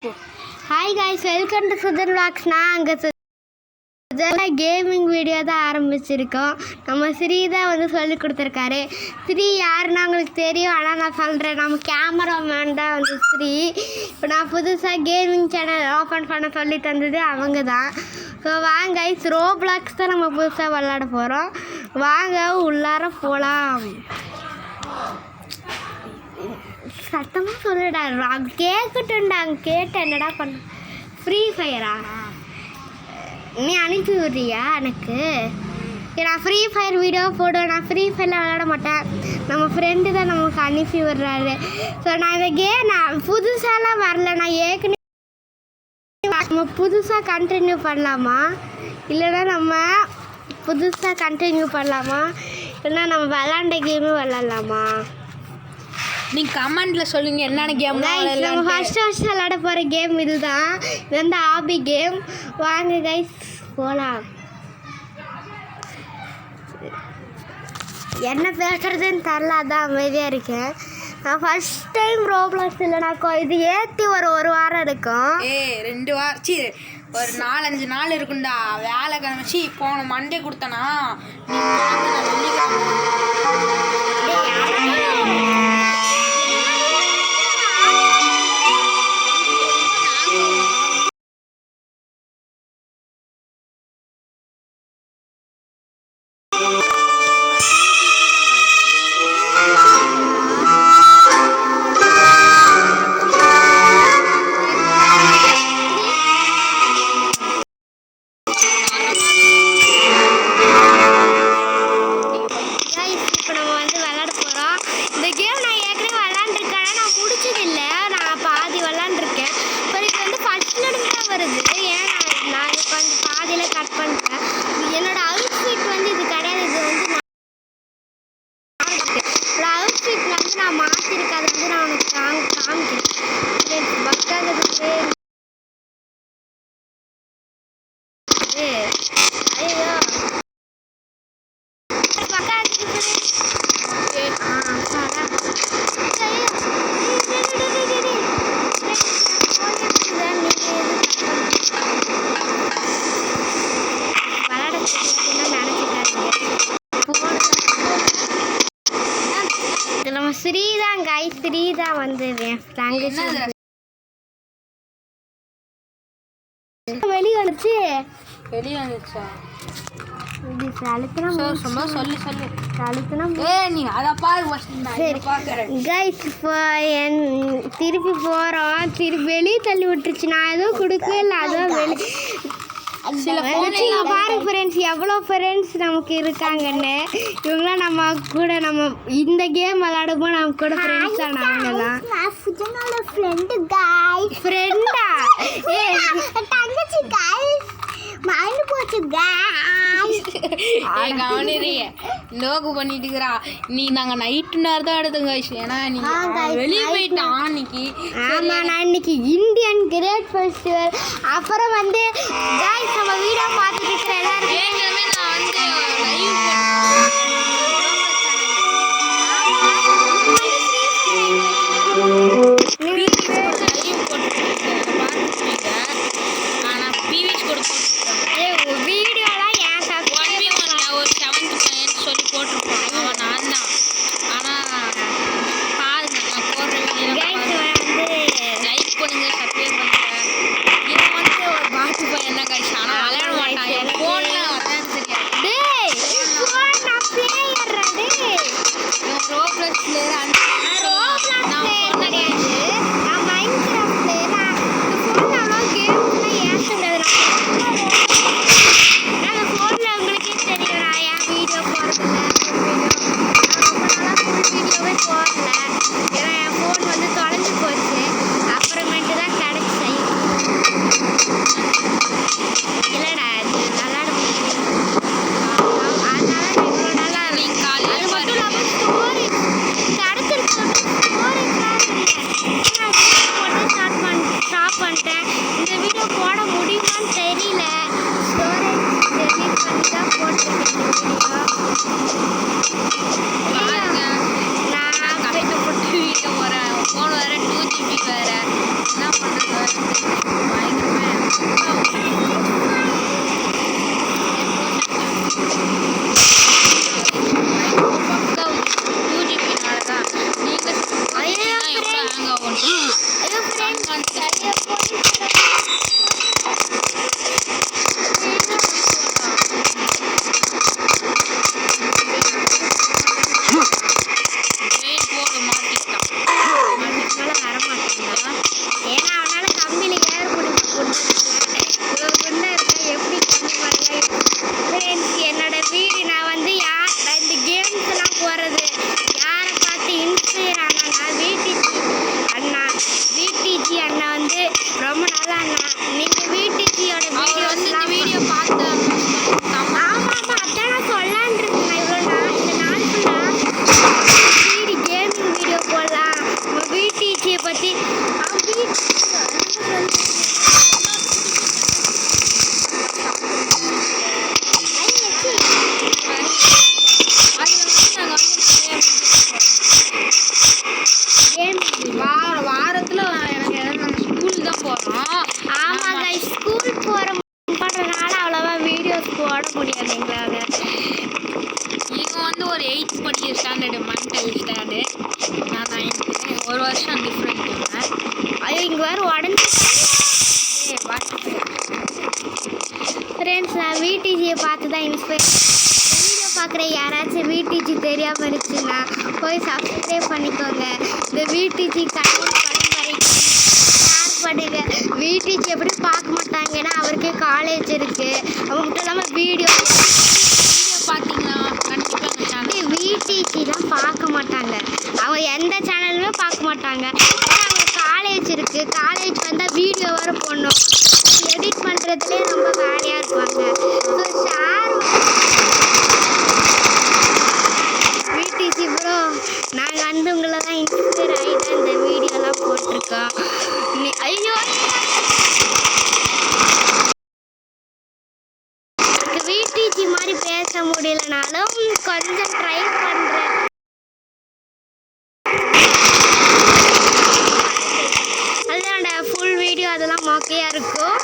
Hi guys, welcome to Sudhan Vlogs. நாங்க gaming video தான் ஆரம்பிச்சிருக்கோம். நம்ம ஸ்ரீ தான் வந்து சொல்லி கொடுத்துருக்காரு. ஸ்ரீ யாருன்னா உங்களுக்கு தெரியும், ஆனால் நான் சொல்கிறேன், நம்ம கேமராமேன் தான் வந்து ஸ்ரீ. இப்போ நான் புதுசாக கேமிங் சேனல் ஓப்பன் பண்ண சொல்லி தந்தது அவங்க தான். ஸோ வாங்க ரோப்ளாக்ஸ் தான் நம்ம புதுசாக விளாட போகிறோம். வாங்க உள்ளார போகலாம். சத்தமாக சொல்லுடா, கேட்கட்டும்டாங்க. கேட்டு என்னடா பண்ண? ஃப்ரீ ஃபயரா? நீ அனுப்பி விட்றியா எனக்கு? நான் ஃப்ரீ ஃபயர் வீடியோ போடுவேன். நான் ஃப்ரீ ஃபயரில் விளையாட மாட்டேன். நம்ம ஃப்ரெண்டு தான் நமக்கு அனுப்பி விடுறாரு. ஸோ நான் இந்த நான் புதுசாலாம் வரல. நான் ஏற்கனவே நம்ம புதுசாக கண்டினியூ பண்ணலாமா, இல்லைன்னா நம்ம புதுசாக கண்டினியூ பண்ணலாமா, இல்லைன்னா நம்ம விளாண்ட கேமு விளாட்லாமா? நீங்கள் கமெண்டில் சொல்லுங்கள் என்னென்ன கேம். நம்ம ஃபஸ்ட்டு விளாட போகிற கேம் இதுதான். இது வந்து ஆபி கேம். வாங்க கைஸ் போகலாம். என்ன பேசுறதுன்னு தெரில, அதான் அமைதியாக இருக்கேன். நான் ஃபஸ்ட் டைம் ரோப்ளாக்ஸ் இல்லைனாக்கோ இது ஏற்றி ஒரு வாரம் இருக்கும். 2 வாரம் ஒரு 4-5 நாள் இருக்குண்டா. வேலை கிளம்பிச்சு போன மண்டே கொடுத்தனா என்னோட அவுட்ஃபிட் வந்து இது கிடையாது. இது வந்து அவுட்ஃபிட் வந்து நான் மாற்றிருக்கேன். அது வந்து நான் உனக்கு காமிக்கிறேன். பக்காததுக்கு ஐயோ நம்ம ஸ்ரீதான் காய். ஸ்ரீதான் வந்து வெளியே வந்துச்சு. திருப்பி போறோம். திருப்பி வெளியே தள்ளி விட்டுருச்சு. நான் எதுவும் கொடுக்கவே இல்லை. அதுவும் பாருங்க ஃப்ரெண்ட்ஸ், எவ்வளோ ஃப்ரெண்ட்ஸ் நமக்கு இருக்காங்கன்னு. இவங்களாம் நம்ம கூட நம்ம இந்த கேம் விளையாடும்போது நம்ம கூட ஃப்ரெண்ட்ஸ் தான். நாங்களாம் ஃப்ரெண்டா? தங்கச்சி மறந்து போச்சு. நோக்கு பண்ணிட்டு இருக்கிறா நீ. நாங்கள் நைட்டு நேரம் தான் எடுத்தோங்க. ஏன்னா நீ வெளியே போயிட்டான் அன்னைக்கு. ஆமாம், நான் இன்னைக்கு இந்தியன் கிரேட் ஃபெஸ்டிவல். அப்புறம் வந்து நம்ம வீடியோ பார்த்துட்டு இருக்கிற எல்லாருமே நான் வந்து பார்த்துக்கிறேன். ஃப்ரெண்ட்ஸ், நான் விடிஜியை பார்த்து தான் இன்ஸ்பயர். வீடியோ பார்க்குற யாராச்சும் விடிஜி தெரியாமல் இருந்துச்சுன்னா போய் சப்ஸ்கிரைப் பண்ணிக்கோங்க. இந்த விடிஜி கண்ணூர் படம் வரைக்கும் ஷேர் பண்ணுங்க. விடிஜி எப்படி பார்க்க மாட்டாங்கன்னா அவருக்கே காலேஜ் இருக்குது. அவங்க மட்டும் இல்லாமல் வீடியோ பார்த்தீங்கன்னா கண்டிப்பாக எங்கள் சேனல் விடிஜிலாம் பார்க்க மாட்டாங்க. அவங்க எந்த சேனலுமே பார்க்க மாட்டாங்க. ஏன்னா அவங்க காலேஜ் இருக்குது. காலேஜ் வந்தால் வீடியோ வர போடணும். எடிட் பண்ணுறதுலேயே ரொம்ப வேலையாக இருப்பாங்க. ஸோ ஷேர் விடிஜி ப்ரோ, நாங்கள் வந்து உங்களை தான் இன்ஸ்பயர் ஆகி தான் இந்த வீடியோலாம் போட்டிருக்கோம். ஐயோ, விடிஜி மாதிரி பேச முடியலனாலும் கொஞ்சம் ட்ரை பண்ணுறேன். அதோட ஃபுல் வீடியோ அதெல்லாம் மொக்கையாக இருக்கும்.